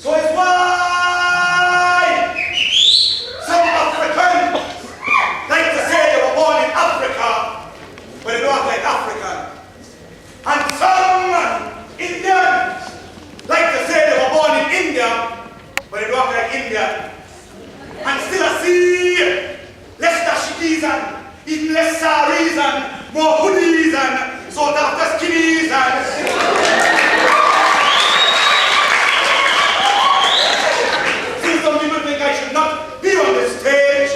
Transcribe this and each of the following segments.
So it's why some Africans like to say they were born in Africa, but they don't act like African. And some Indians like to say they were born in India, but they don't act like Indian. And still I see less dashikis and even less saris and more hoodies and sort after skinnies and see, some people think I should not be on this stage,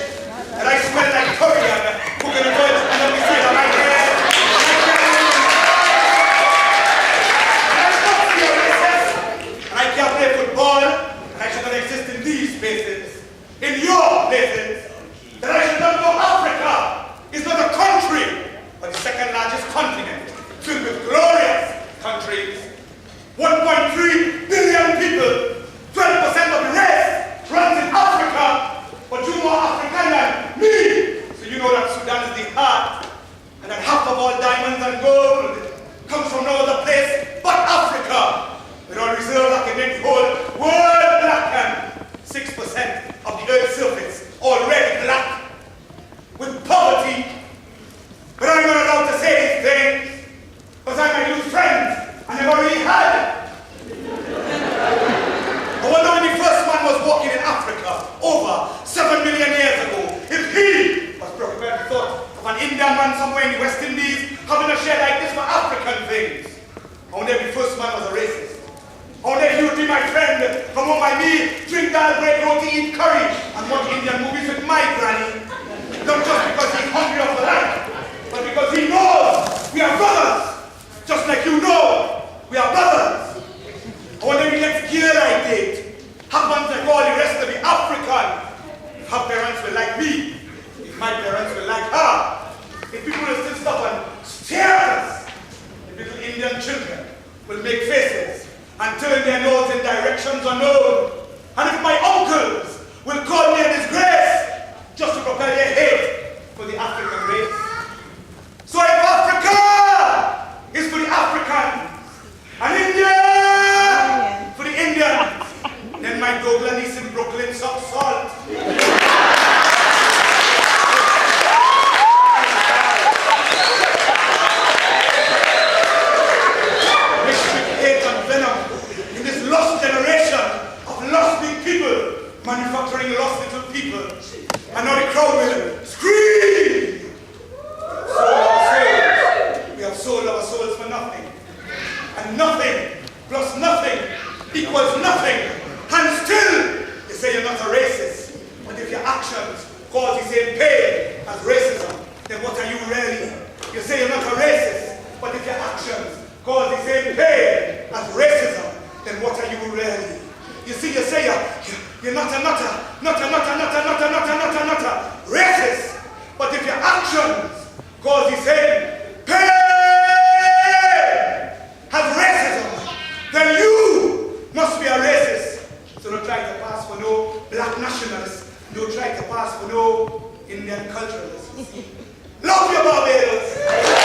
and I smell like curry and cooking the toilet and let me say that my hair. And I can't play football, and I should not exist in these spaces, in your places. That I should not know Africa is not a country, but the second largest continent, filled with glorious countries. 1.3 billion people, 12% of the race runs in Africa, but you more African than me. So you know that Sudan is the heart, and that half of all diamonds and gold comes from no other place but Africa. With all reserves that can make the whole world black, and 6% of the earth's surface already black with poverty. But I'm not allowed to say these things because I might lose friends, and I've already had. I wonder when the first man was walking in Africa over 7 million years ago, if he was prepared to thought of an Indian man somewhere in the West Indies having a share like this for African things. I wonder if the first man was a racist. I wonder if he would be my friend, come home by me, drink dal bread, roti, eat curry, and watch Indian movies with my granny. Not just because he's hungry for life, but because he knows we are brothers. Just like you know, we are brothers. I wonder if he gets gear like it. Happens like all the rest of the African. If her parents will like me, if my parents will like her, if people will still stop and stare at us, if little Indian children will make faces and turn their nose in directions unknown, and if my uncles will call me a disgrace just to prepare their hate for the African race. So if Africa is for the Africans, and India for the Indians, then my Douglas in Brooklyn sucks salt. Lost generation of lost big people manufacturing lost little people, and now the crowd will scream. We have sold our souls for nothing, and nothing plus nothing equals nothing, and still they say you're not a racist. But if your actions cause the same pain as racism, then what are you really? You say you're not a racist, but if your actions cause the same pain as racism, then what are you really? You see, you say you're not a racist, but if your actions cause the same pain as racism, then you must be a racist. So don't try to pass for no black nationalists. Don't try to pass for no Indian culturalists. Love your Barbados!